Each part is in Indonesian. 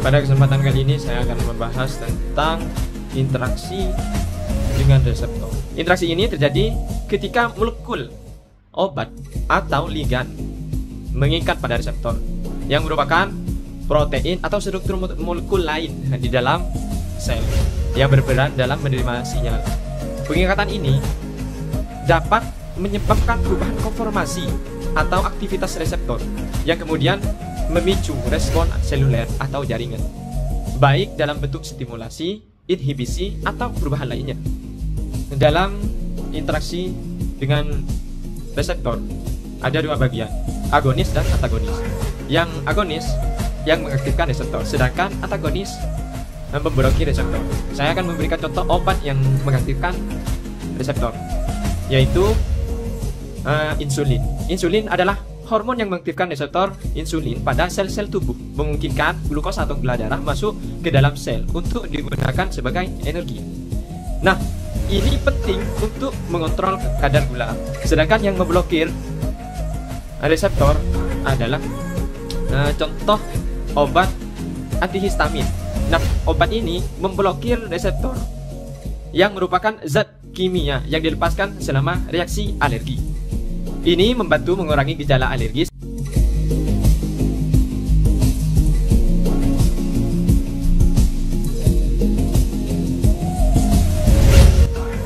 Pada kesempatan kali ini saya akan membahas tentang interaksi dengan reseptor. Interaksi ini terjadi ketika molekul obat atau ligan mengikat pada reseptor yang merupakan protein atau struktur molekul lain di dalam sel yang berperan dalam menerima sinyal. Pengikatan ini dapat menyebabkan perubahan konformasi atau aktivitas reseptor yang kemudian memicu respon seluler atau jaringan, baik dalam bentuk stimulasi, inhibisi, atau perubahan lainnya. Dalam interaksi dengan reseptor ada dua bagian, agonis dan antagonis. Yang agonis yang mengaktifkan reseptor, sedangkan antagonis memblokir reseptor. Saya akan memberikan contoh obat yang mengaktifkan reseptor, yaitu insulin. Insulin adalah hormon yang mengaktifkan reseptor insulin pada sel-sel tubuh, memungkinkan glukosa atau gula darah masuk ke dalam sel untuk digunakan sebagai energi. Nah, ini penting untuk mengontrol kadar gula. Sedangkan yang memblokir reseptor adalah contoh obat antihistamin. Nah, obat ini memblokir reseptor yang merupakan zat kimia yang dilepaskan selama reaksi alergi. Ini membantu mengurangi gejala alergis.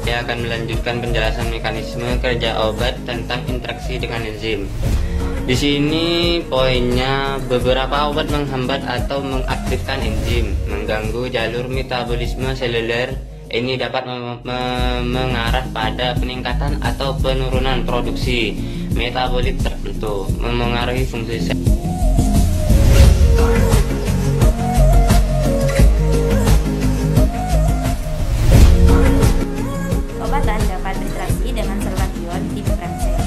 Saya akan melanjutkan penjelasan mekanisme kerja obat tentang interaksi dengan enzim. Di sini poinnya, beberapa obat menghambat atau mengaktifkan enzim, mengganggu jalur metabolisme seluler. Ini dapat mengarah pada peningkatan atau penurunan produksi metabolit tertentu, memengaruhi fungsi sel. Obatan dapat berinteraksi dengan saluran ion di membran sel,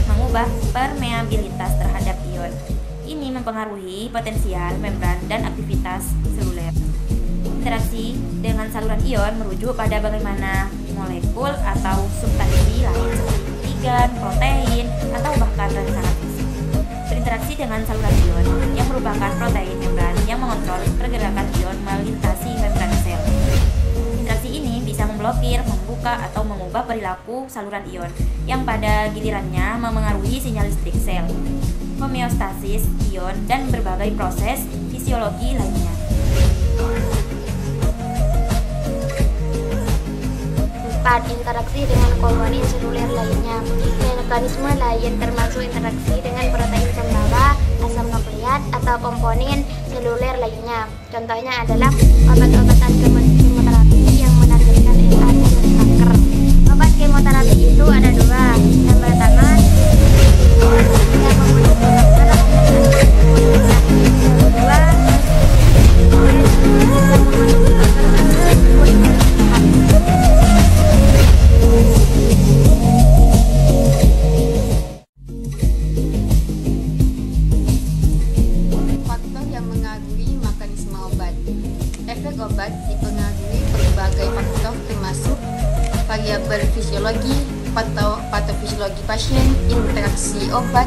mengubah permeabilitas terhadap ion. Ini mempengaruhi potensial membran dan aktivitas seluler. Interaksi dengan saluran ion merujuk pada bagaimana molekul atau substansi lain seperti ligan, protein, atau bahkan rangsangan fisik berinteraksi dengan saluran ion yang merupakan protein membran yang mengontrol pergerakan ion melintasi membran sel. Interaksi ini bisa memblokir, membuka, atau mengubah perilaku saluran ion yang pada gilirannya memengaruhi sinyal listrik sel, homeostasis ion, dan berbagai proses fisiologi lainnya. Interaksi dengan komponen seluler lainnya. Mekanisme lain termasuk interaksi dengan protein pembawa asam nukleat atau komponen seluler lainnya. Contohnya adalah obat-obatan kemoterapi yang menargetkan LA dan kanker. Obat kemoterapi itu ada dua. Yang pertama yang membunuh kanker dan yang kedua yang membunuh kanker. Faktor yang mengaruhi mekanisme obat. Efek obat dipengaruhi berbagai faktor termasuk variabel fisiologi, patofisiologi pasien, interaksi obat,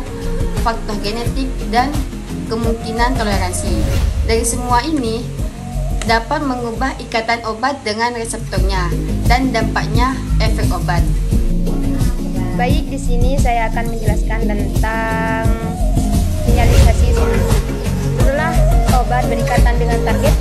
faktor genetik, dan kemungkinan toleransi. Dari semua ini dapat mengubah ikatan obat dengan reseptornya dan dampaknya efek obat. Baik, di sini saya akan menjelaskan tentang sinyalisasi seluler. Setelah obat berikatan dengan target